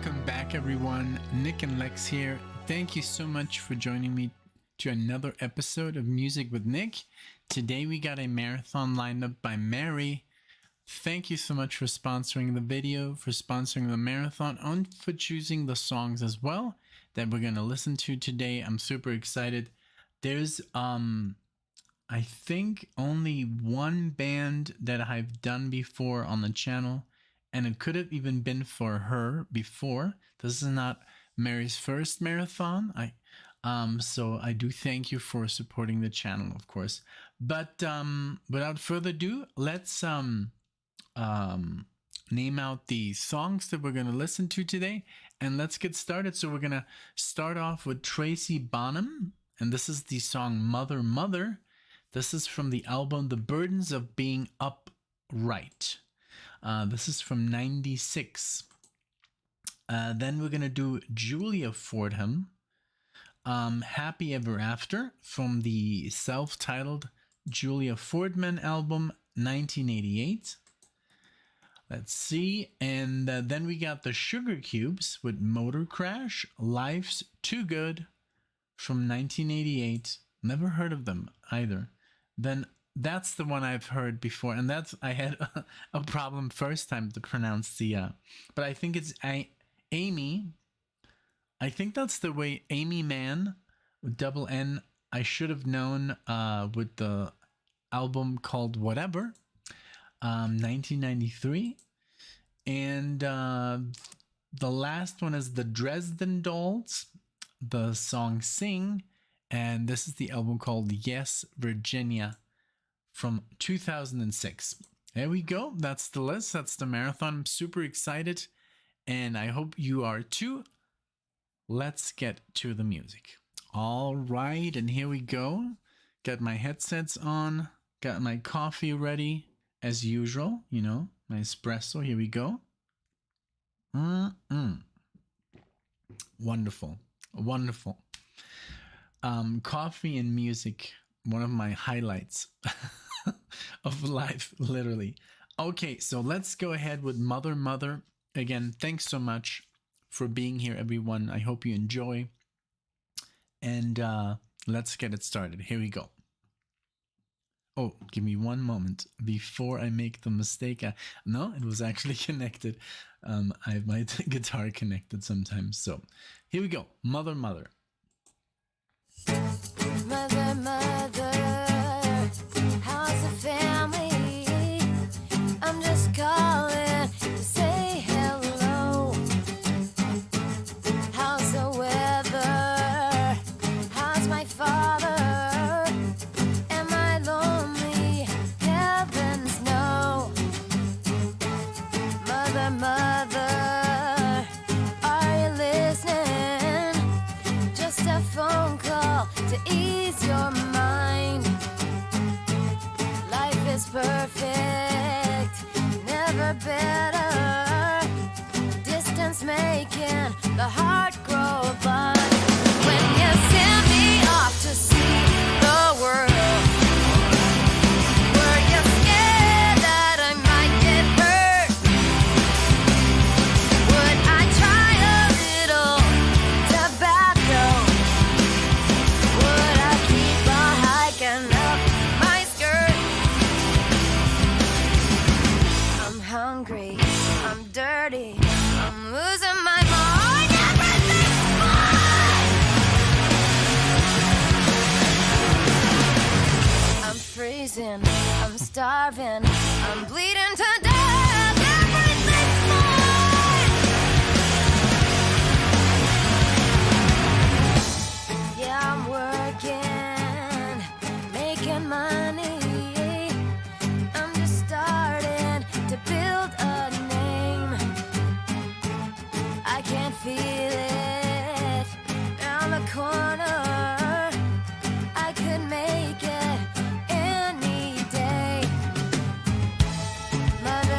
Welcome back, everyone. Nick and Lex here. Thank you so much for joining me to another episode of Music with Nick. Today we got a marathon lined up by Mary. Thank you so much for sponsoring the video, for sponsoring the marathon, and for choosing the songs as well that we're going to listen to today. I'm super excited. There's I think only one band that I've done before on the channel, and it could have even been for her before. This is not Mary's first marathon. So I do thank you for supporting the channel, of course. But without further ado, let's name out the songs that we're going to listen to today, and let's get started. So we're going to start off with Tracy Bonham, and this is the song Mother Mother. This is from the album The Burdens of Being Upright. This is from 96. Then we're going to do Julia Fordham, Happy Ever After, from the self-titled Julia Fordham album, 1988. Let's see. And then we got the Sugarcubes with Motorcrash, Life's Too Good, from 1988. Never heard of them either. Then that's the one I've heard before, and I had a problem first time to pronounce the but I think it's Aimee. I think that's the way, Aimee Mann with double N. I should have known with the album called Whatever, 1993. And the last one is the Dresden Dolls, the song Sing, and this is the album called Yes, Virginia, from 2006. There we go. That's the list. That's the marathon. I'm super excited, and I hope you are too. Let's get to the music. All right, and here we go. Got my headsets on. Got my coffee ready as usual. You know, my espresso. Here we go. Wonderful. Wonderful. Coffee and music, one of my highlights of life, literally. Okay, so let's go ahead with Mother Mother. Again, thanks so much for being here, everyone. I hope you enjoy. And let's get it started. Here we go. Oh, give me one moment before I make the mistake. No, it was actually connected. I have my guitar connected sometimes. So here we go. Mother Mother. Mother, mother, how's the family? I'm just calling to say hello. How's the weather? How's my father? Am I lonely? Heavens no. Mother, mother, are you listening? Just a phone call to ease your mind. Life is perfect, never better. Distance making the heart grow blind. When you send me off to see the world, were you scared that I might get hurt? Would I try a little tobacco? Would I keep on hiking up my skirt? I'm hungry, I'm dirty, I'm losing my mind. Everything's fine. I'm freezing, I'm starving, I'm bleeding to death. Everything's fine. Yeah, I'm working, making money. I'm just starting to build a name. I can't feel it down the corner. I could make it any day. Mother,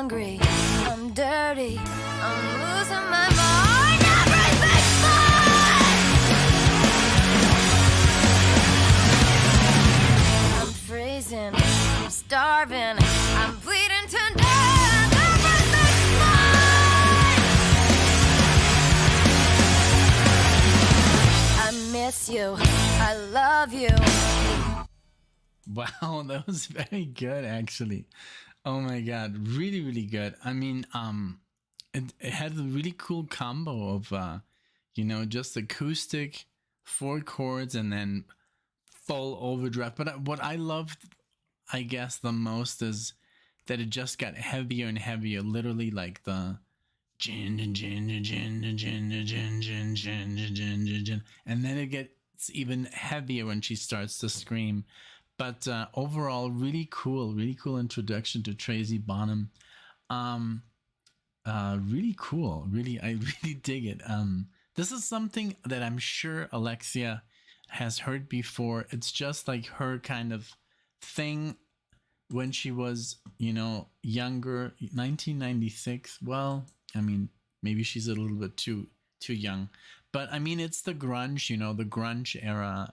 hungry, I'm dirty, I'm losing my mind. Everything's fine. I'm freezing, I'm starving, I'm bleeding to death. Everything's fine. I miss you, I love you. Wow, that was very good, actually. Oh my god, really, really good. I mean, it had a really cool combo of, just acoustic, four chords, and then full overdrive. But what I loved, I guess, the most is that it just got heavier and heavier. Literally, like the and then it gets even heavier when she starts to scream. But overall, really cool introduction to Tracy Bonham. Really cool. I really dig it. This is something that I'm sure Alexia has heard before. It's just like her kind of thing when she was, younger. 1996. Well, I mean, maybe she's a little bit too young, but I mean, it's the grunge, the grunge era.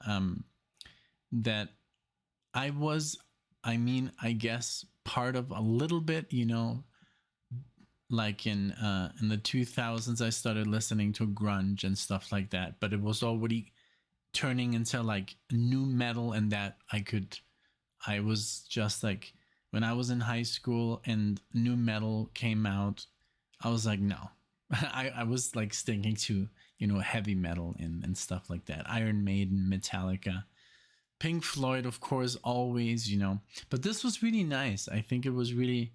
That I was, I guess, part of a little bit, like in the 2000s, I started listening to grunge and stuff like that. But it was already turning into like new metal, and that I was just like, when I was in high school and new metal came out, I was like, no. I was like sticking to, heavy metal and stuff like that. Iron Maiden, Metallica, Pink Floyd, of course, always, but this was really nice. I think it was really,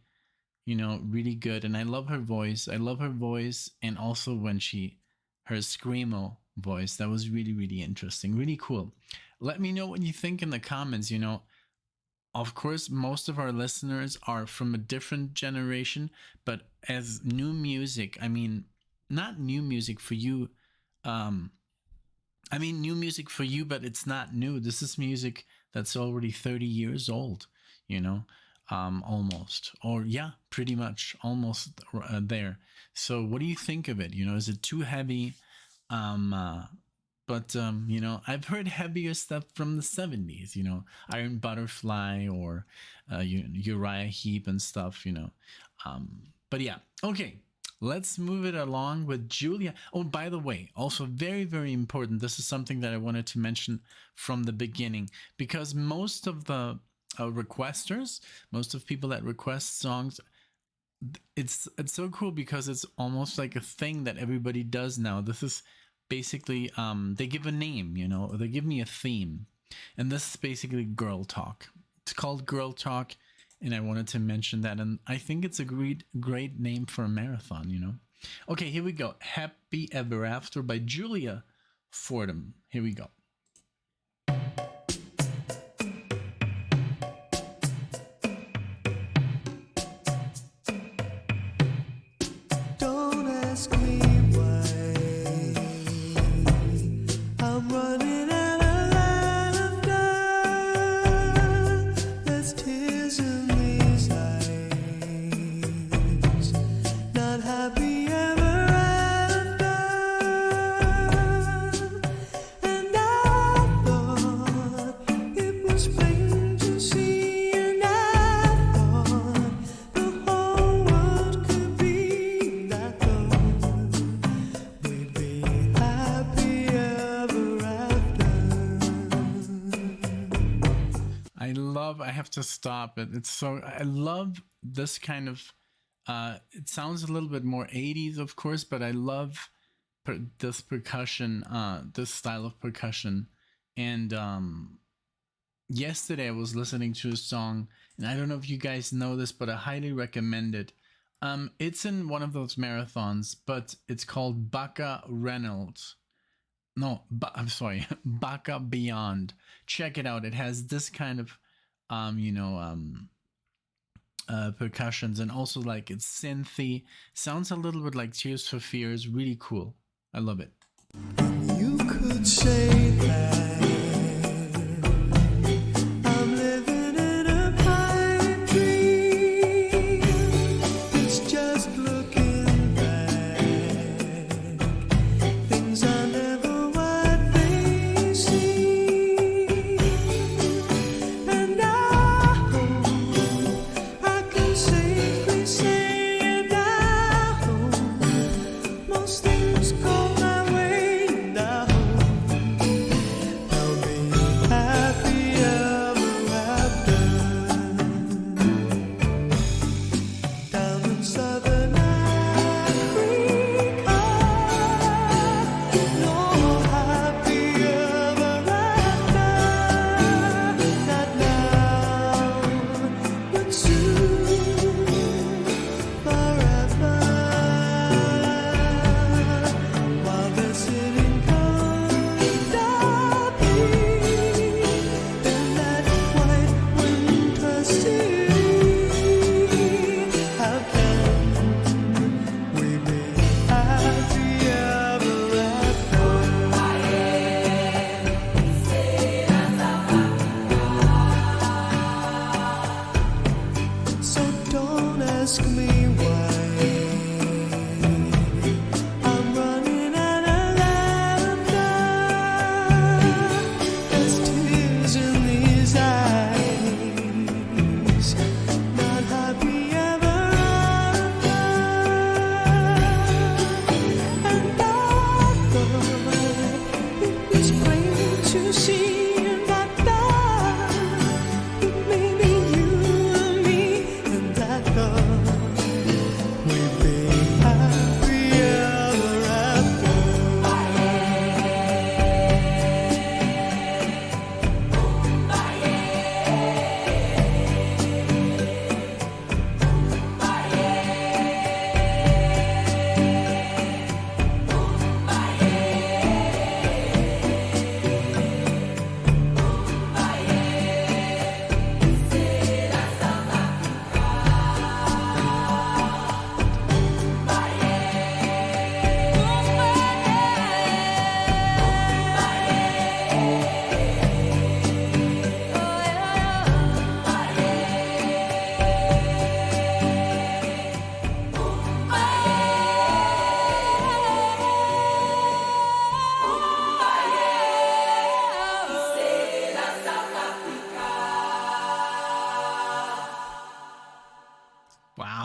really good. And I love her voice. And also when her screamo voice, that was really, really interesting. Really cool. Let me know what you think in the comments. Of course, most of our listeners are from a different generation, but as new music, not new music for you. New music for you, but it's not new. This is music that's already 30 years old, almost. Or yeah, pretty much almost there. So what do you think of it? Is it too heavy? But I've heard heavier stuff from the 70s, Iron Butterfly or Uriah Heep and stuff, But yeah, okay. Let's move it along with Julia. Oh, by the way, also very, very important. This is something that I wanted to mention from the beginning, because most of the requesters, most of people that request songs, it's so cool because it's almost like a thing that everybody does now. This is basically, they give a name, or they give me a theme. And this is basically girl talk. It's called Girl Talk. And I wanted to mention that. And I think it's a great name for a marathon, Okay, here we go. Happy Ever After by Julia Fordham. Here we go. Don't ask me why I'm running out of laughter. There's tears in these eyes. Not happy ever after. And I thought it was plain to see, and I thought the whole world could be that good. We'd be happy ever after. I have to stop it. I love this kind of, it sounds a little bit more 80s, of course, but I love this percussion, this style of percussion. And yesterday I was listening to a song, and I don't know if you guys know this, but I highly recommend it. It's in one of those marathons, but it's called Baka Reynolds. No, I'm sorry, Baka Beyond. Check it out. It has this kind of, percussions, and also like it's synthy. Sounds a little bit like Tears for Fears. Really cool. I love it. You could say that I'm living in a pipe dream. It's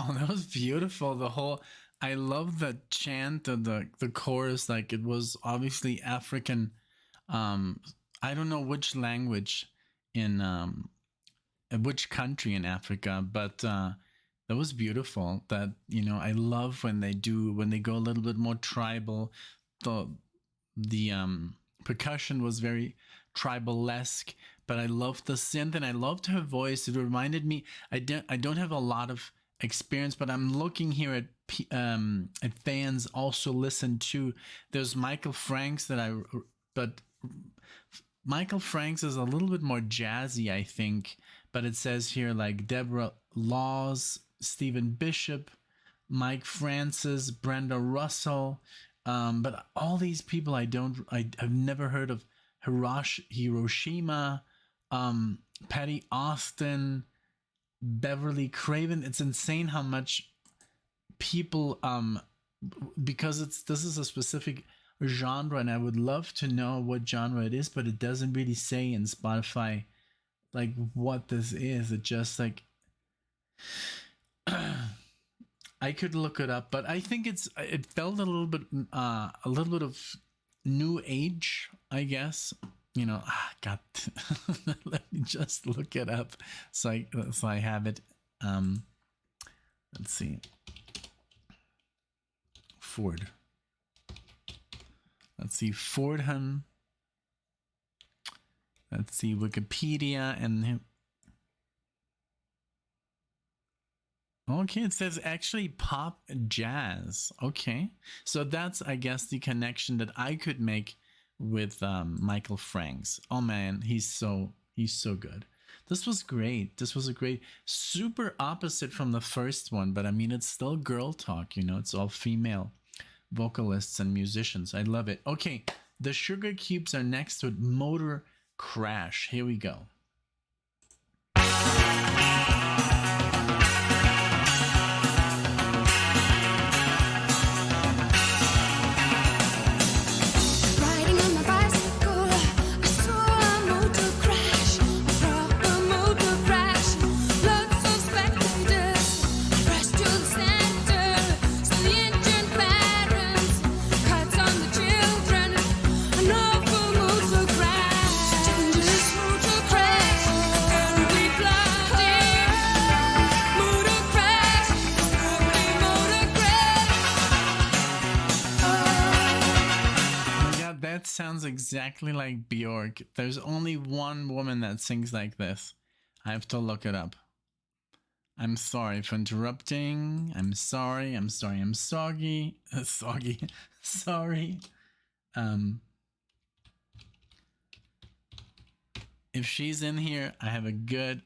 Wow, that was beautiful. The whole I love the chant of the chorus, like it was obviously African. Um I don't know which language in which country in Africa, but that was beautiful. That, I love when they go a little bit more tribal. The percussion was very tribal-esque, but I loved the synth and I loved her voice. It reminded me. I don't have a lot of experience, but I'm looking here at fans also listen to. There's Michael Franks but Michael Franks is a little bit more jazzy, I think. But it says here like Deborah Laws, Stephen Bishop, Mike Francis, Brenda Russell. But all these people I've never heard of. Hiroshima, Patty Austin, Beverly Craven. It's insane how much people, because this is a specific genre, and I would love to know what genre it is, but it doesn't really say in Spotify like what this is. It just like I could look it up, but I think it felt a little bit of new age, I guess. God, let me just look it up so I have it. Let's see. Let's see, Fordham. Let's see, Wikipedia and. Okay, it says actually pop jazz. Okay, so that's, I guess, the connection that I could make with Michael Franks. Oh man, he's so good. This was great. This was a great, super opposite from the first one, but I mean, it's still girl talk. It's all female vocalists and musicians. I love it. Okay, the Sugarcubes are next with Motorcrash. Here we go. Sounds exactly like Bjork. There's only one woman that sings like this. I have to look it up. I'm sorry for interrupting. I'm sorry. I'm soggy. Soggy. Sorry. If she's in here, I have a good.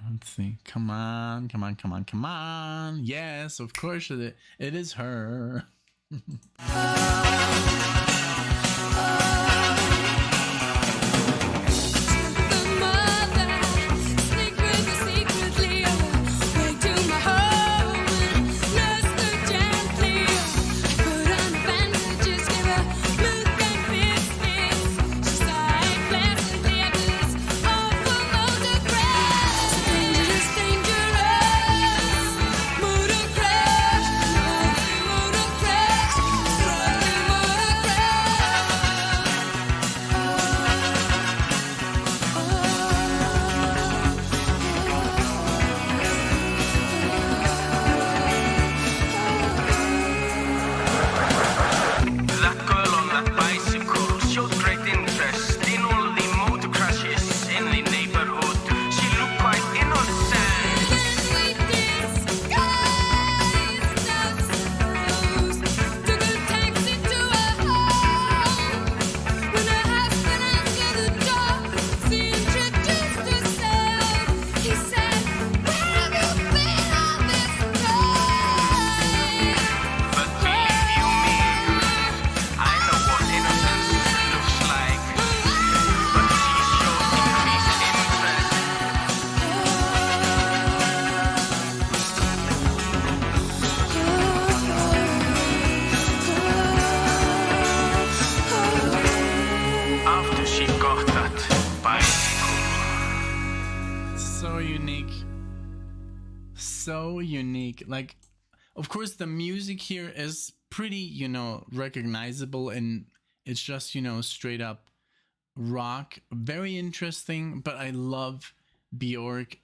Let's see. Come on. Yes, of course it is her. unique. So unique. Like, of course, the music here is pretty, recognizable, and it's just, straight up rock. Very interesting, but I love Bjork.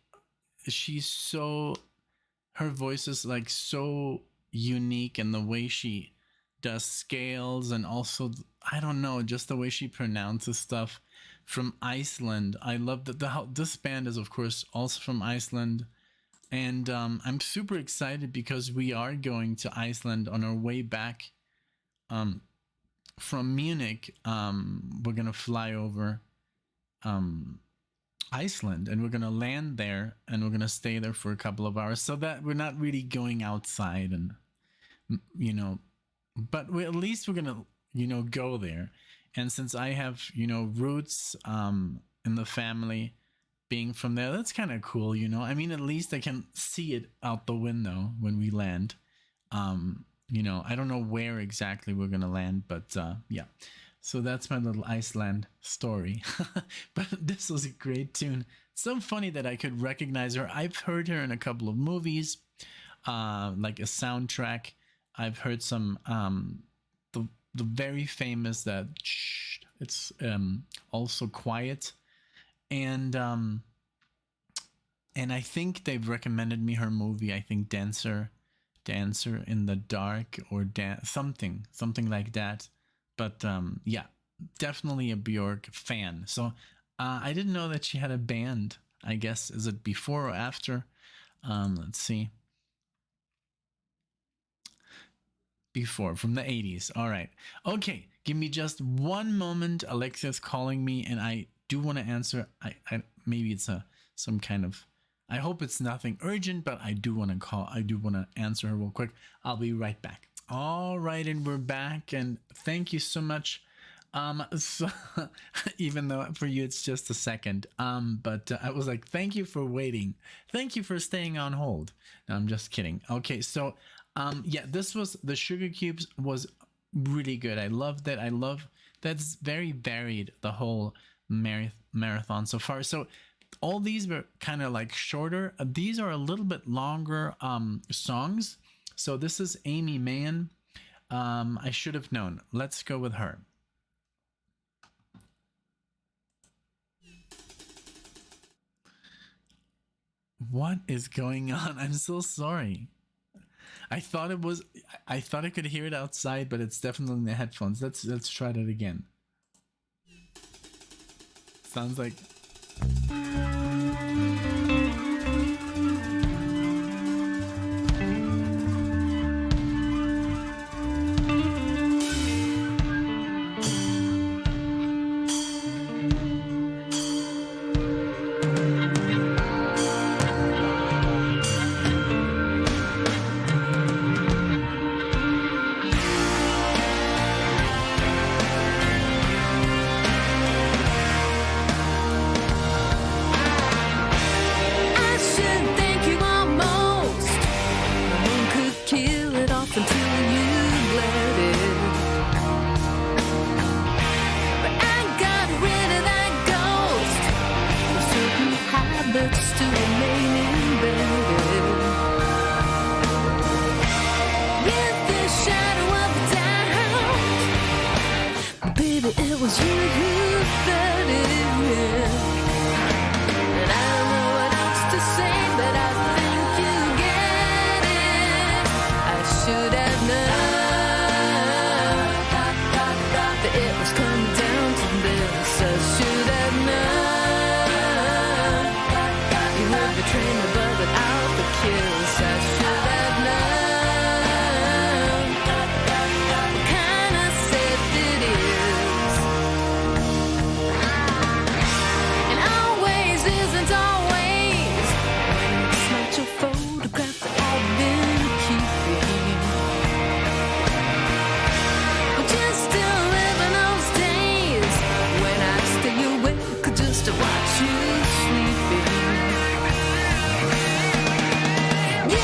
Her voice is like so unique, and the way she does scales, and also, I don't know, just the way she pronounces stuff. From Iceland. I love that this band is, of course, also from Iceland. And I'm super excited because we are going to Iceland on our way back from Munich. We're going to fly over Iceland, and we're going to land there, and we're going to stay there for a couple of hours, so that we're not really going outside, and, but at least we're going to, go there. And since I have, roots in the family being from there, that's kind of cool, I mean, at least I can see it out the window when we land. I don't know where exactly we're going to land, but yeah. So that's my little Iceland story. But this was a great tune. So funny that I could recognize her. I've heard her in a couple of movies, like a soundtrack. I've heard some... the very famous that it's also quiet, and I think they've recommended me her movie. I think Dancer in the Dark, or something like that. But yeah, definitely a Bjork fan. So I didn't know that she had a band. I guess, is it before or after? Let's see. Before, from the 80s. All right. Okay, give me just one moment. Alexia's calling me, and I do want to answer. I maybe it's some kind of... I hope it's nothing urgent, but I do want to call. I do want to answer her real quick. I'll be right back. All right, and we're back, and thank you so much. So even though for you it's just a second, but I was like, thank you for waiting. Thank you for staying on hold. No, I'm just kidding. Okay, so yeah, this was the Sugarcubes, was really good. I loved it. I love that's very varied, the whole marathon so far. So all these were kind of like shorter. These are a little bit longer songs. So this is Aimee Mann. I should have known. Let's go with her. What is going on? I'm so sorry. I thought I could hear it outside, but it's definitely in the headphones. Let's try that again. Sounds like... You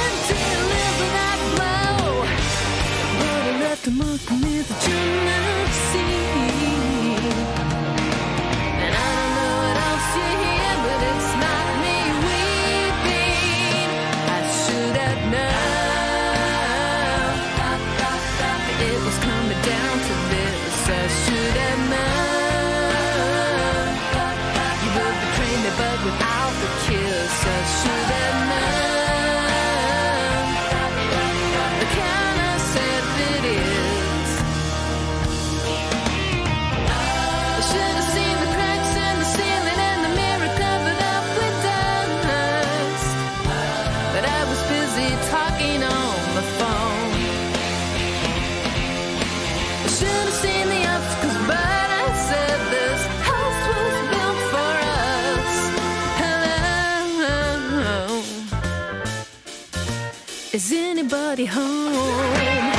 Is anybody home?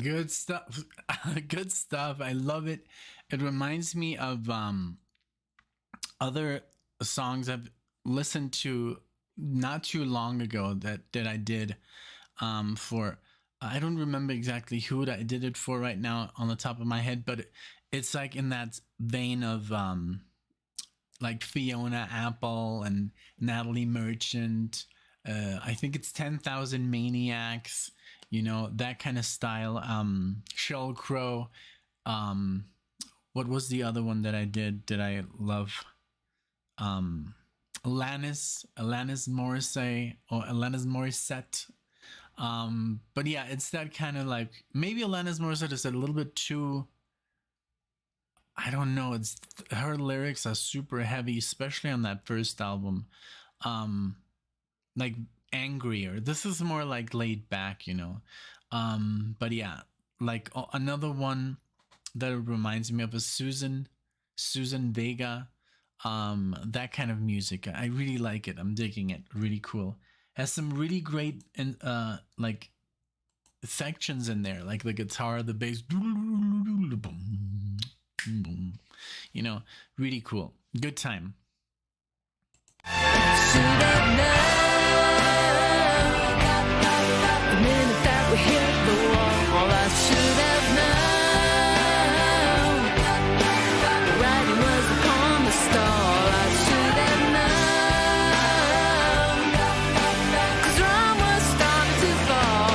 Good stuff. Good stuff. I love it. It reminds me of other songs I've listened to not too long ago that I did for I don't remember exactly who I did it for right now on the top of my head, but it's like in that vein of like Fiona Apple and Natalie Merchant. I think it's 10,000 Maniacs, you know, that kind of style. Sheryl Crow. What was the other one that I did I love? Alanis Morissette or Alanis Morissette. But yeah, it's that kind of like, maybe Alanis Morissette is a little bit too, I don't know, it's her lyrics are super heavy, especially on that first album. Like angrier. This is more like laid back, you know. But yeah, like another one that it reminds me of is Susan Vega. That kind of music. I really like it. I'm digging it. Really cool. Has some really great and like sections in there, like the guitar, the bass, you know, really cool. Good time. The minute that we hit the wall, I should have known. The writing was upon the stall, I should have known. 'Cause Rome was starting to fall.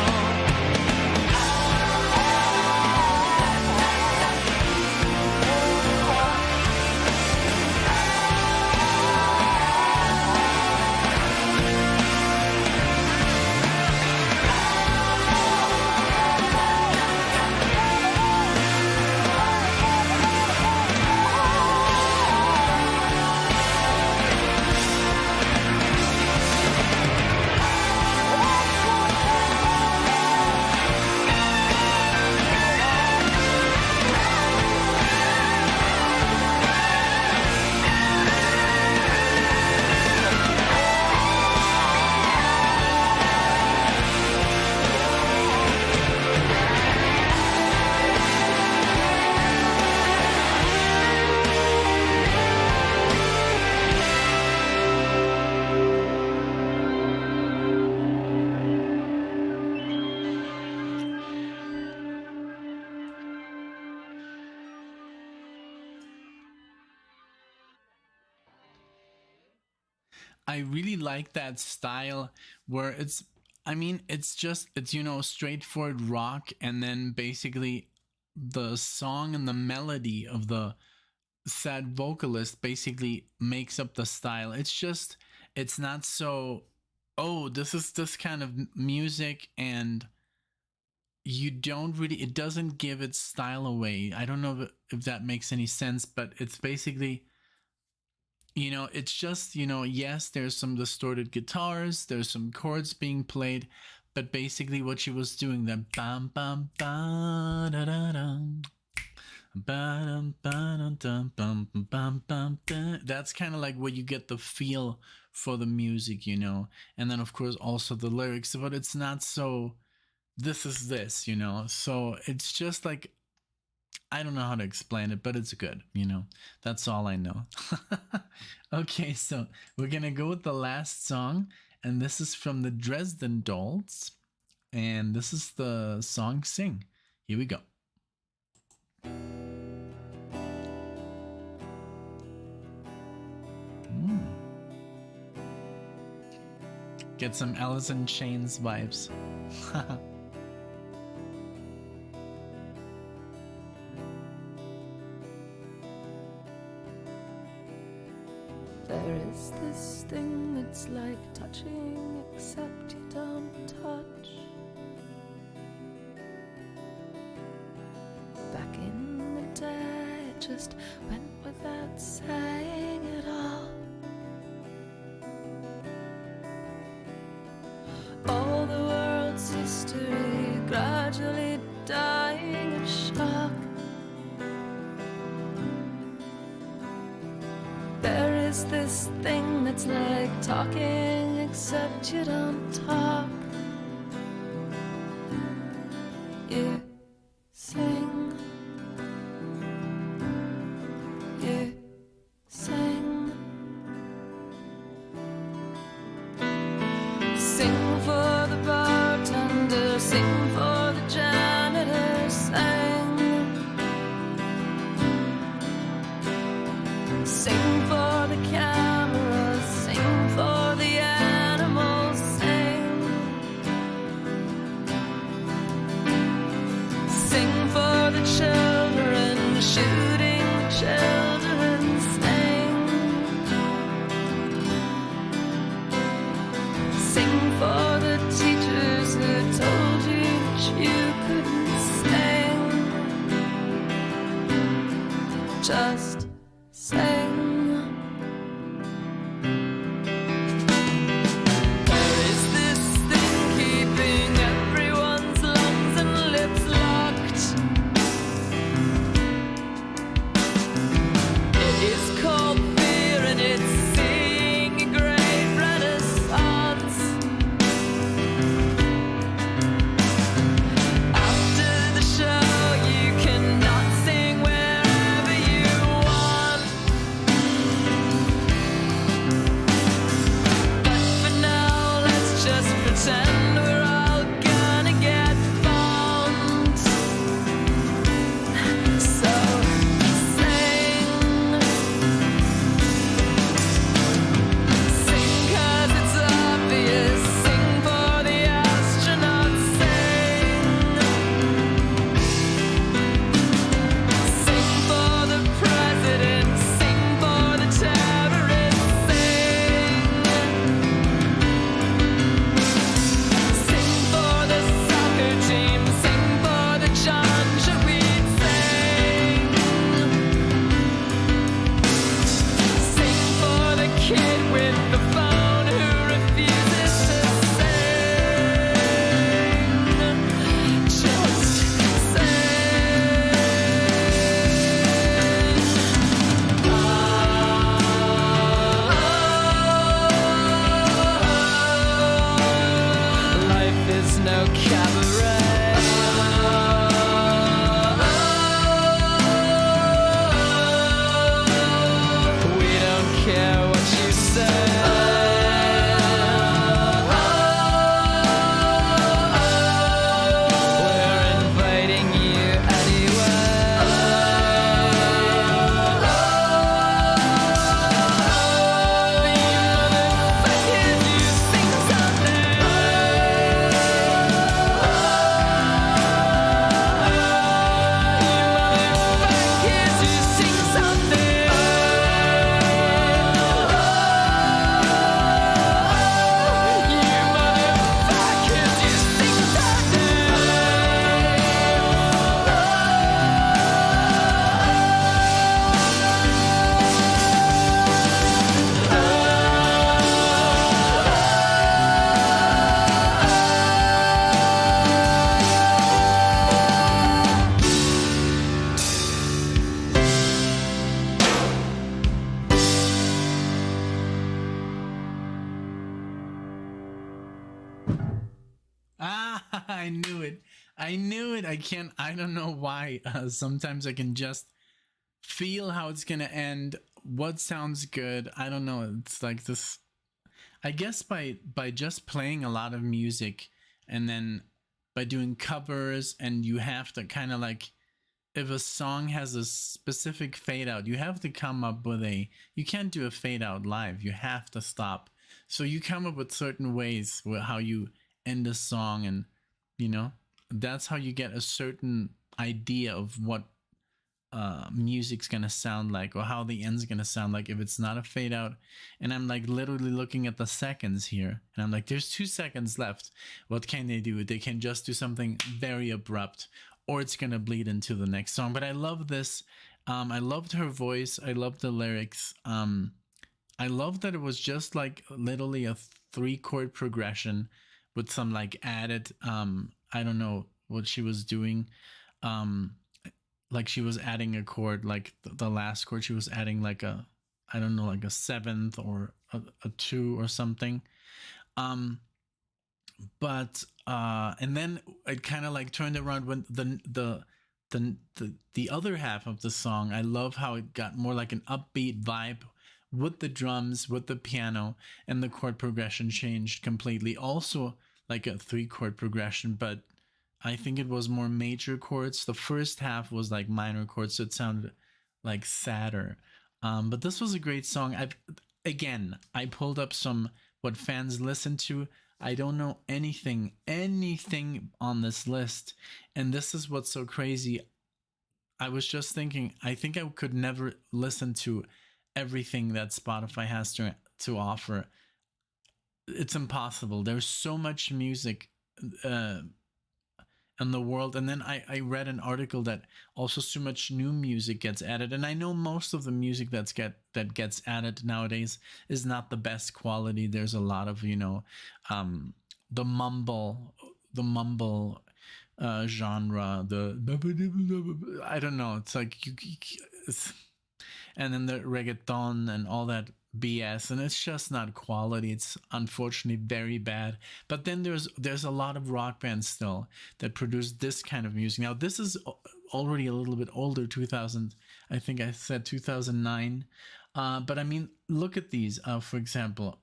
I really like that style where it's, I mean, it's just, it's, you know, straightforward rock, and then basically the song and the melody of the sad vocalist basically makes up the style. It's just, it's not so, oh, this is this kind of music, and you don't really, it doesn't give its style away. I don't know if that makes any sense, but it's basically, you know, it's just, you know, yes, there's some distorted guitars, there's some chords being played, but basically what she was doing, the bam bam ba da da dum, ba dum ba dum dum bum bam bam da. That's kind of like where you get the feel for the music, you know, and then of course also the lyrics, but it's not so, this is this, you know, so it's just like, I don't know how to explain it, but it's good, you know. That's all I know. Okay, so we're gonna go with the last song, and this is from the Dresden Dolls, and this is the song Sing. Here we go. Get some Alice in Chains vibes. There is this thing that's like touching, except you don't touch. just went without saying it all. All the world's history gradually dying of shock. There is this thing that's like talking, except you don't talk. You sing. You sing. Sing for the bartender, sing for the janitor, sing. Sing for the camera, sing for the animals, sing. Sing for the children, shooting the children, sing. Sing for the teachers who told you that you couldn't sing. Just sing. There is this thing keeping everyone's lungs and lips locked. It is called fear and it's seeing a great renaissance. After the show you cannot sing wherever you want. But for now let's just pretend we're all gonna get bombed. So sing. Sing 'cause it's obvious. Sing for the astronauts. Sing. Sing for the president. Sing for the terrorists. Sing. Sing for the soccer team. Sing for the John Jaweed. Sing. Sing for the kid with the phone who refuses to sing. Just sing. Life is no cabaret. We don't care what you say. We're inviting you anyway. You motherfuckers, you sing something. Motherfuckers, you sing something. You motherfuckers, you sing Ah, I knew it. I knew it. I don't know why. Sometimes I can just feel how it's gonna end, what sounds good. I don't know. It's like this. I guess by just playing a lot of music and then by doing covers, and you have to kind of like, if a song has a specific fade out, you have to come up with you can't do a fade out live. You have to stop. So you come up with certain ways with how you end a song, and that's how you get a certain idea of what music's gonna sound like, or how the end's gonna sound like if it's not a fade out. And I'm like literally looking at the seconds here, and I'm like, there's 2 seconds left. What can they do? They can just do something very abrupt, or it's gonna bleed into the next song. But I love this. I loved her voice. I loved the lyrics. I loved that it was just like literally a 3 chord progression with some like added I don't know what she was doing. Um like she was adding a chord, like the last chord she was adding like a, I don't know, like a seventh or a two or something. Um but and then it kind of like turned around when the other half of the song. I love how it got more like an upbeat vibe with the drums, with the piano, and the chord progression changed completely. Also like a 3 chord progression, but I think it was more major chords. The first half was like minor chords, so it sounded like sadder. But this was a great song. I pulled up some what fans listen to. I don't know anything on this list, and this is what's so crazy. I was just thinking, I think I could never listen to everything that Spotify has to offer. It's impossible. There's so much music uh, in the world, and then I read an article that also so much new music gets added, and I know most of the music that gets added nowadays is not the best quality. There's a lot of, um the mumble genre, the I don't know, it's like it's, and then the reggaeton and all that BS, and it's just not quality. It's unfortunately very bad. But then there's a lot of rock bands still that produce this kind of music. Now this is already a little bit older, 2000. I think I said 2009. But I mean, look at these. For example,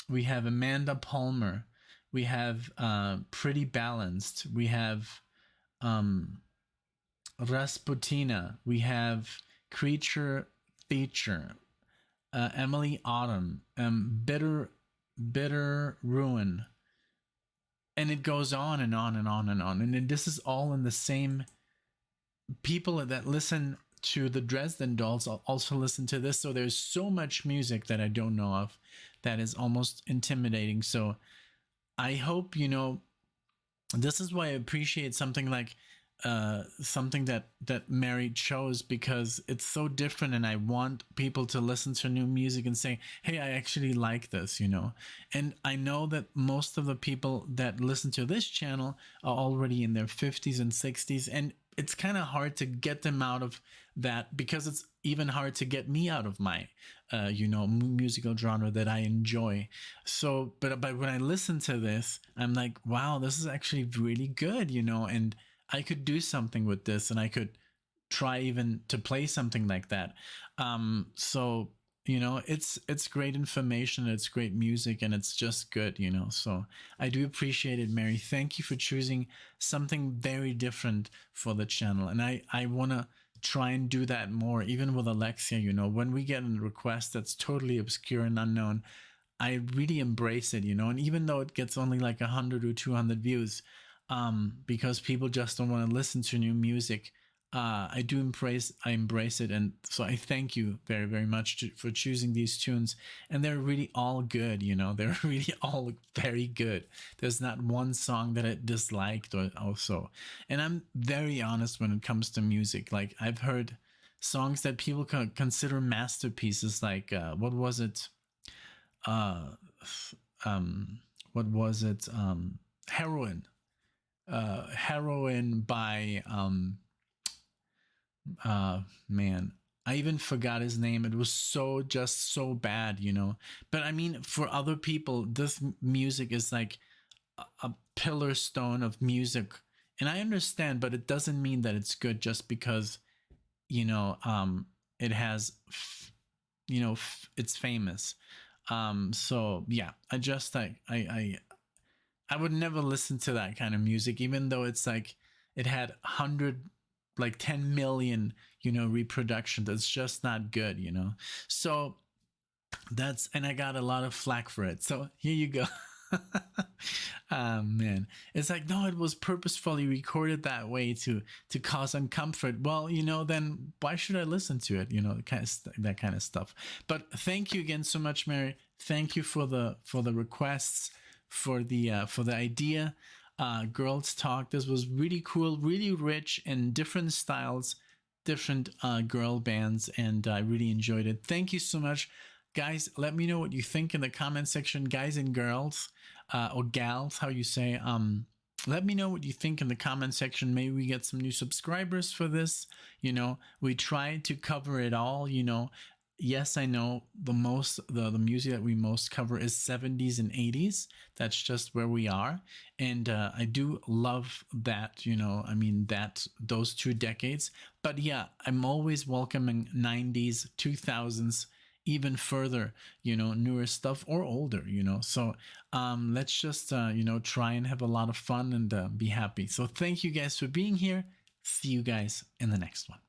we have Amanda Palmer. We have Pretty Balanced. We have Rasputina. We have Creature Feature. Emily Autumn, bitter ruin, and it goes on and on and on and on. And this is all in the same people that listen to the Dresden Dolls also listen to this. So there's so much music that I don't know of that is almost intimidating. So I hope, this is why I appreciate something like something that Mary chose, because it's so different, and I want people to listen to new music and say, hey, I actually like this, and I know that most of the people that listen to this channel are already in their 50s and 60s, and it's kind of hard to get them out of that, because it's even hard to get me out of my musical genre that I enjoy. So but when I listen to this, I'm like, wow, this is actually really good, and I could do something with this, and I could try even to play something like that. So it's great information, it's great music, and it's just good. So I do appreciate it, Mary. Thank you for choosing something very different for the channel, and I want to try and do that more, even with Alexia. When we get a request that's totally obscure and unknown, I really embrace it, and even though it gets only like 100 or 200 views, because people just don't want to listen to new music, I embrace it. And so I thank you very, very much for choosing these tunes, and they're really all good. They're really all very good. There's not one song that I disliked or also. And I'm very honest when it comes to music. Like, I've heard songs that people consider masterpieces, like what was it Heroin. Heroin by man, I even forgot his name. It was just so bad, but I mean, for other people, this music is like a pillar stone of music, and I understand, but it doesn't mean that it's good just because it has it's famous. So yeah, I would never listen to that kind of music, even though it's like it had 10 million, reproductions. It's just not good, So and I got a lot of flack for it. So here you go. Man, it's like, no, it was purposefully recorded that way to cause uncomfort. Well, then why should I listen to it? That kind of stuff. But thank you again so much, Mary. Thank you for the requests, for the idea. Girls Talk, this was really cool, really rich in different styles, different girl bands, and I really enjoyed it. Thank you so much, guys. Let me know what you think in the comment section, guys and girls, or gals, how you say. Let me know what you think in the comment section. Maybe we get some new subscribers for this. You know, we try to cover it all. You know, yes, I know the music that we most cover is 70s and 80s. That's just where we are, and I do love that. You know, I mean those 2 decades. But yeah, I'm always welcoming 90s, 2000s, even further, you know, newer stuff or older, you know. So let's just you know, try and have a lot of fun and be happy. So thank you guys for being here. See you guys in the next one.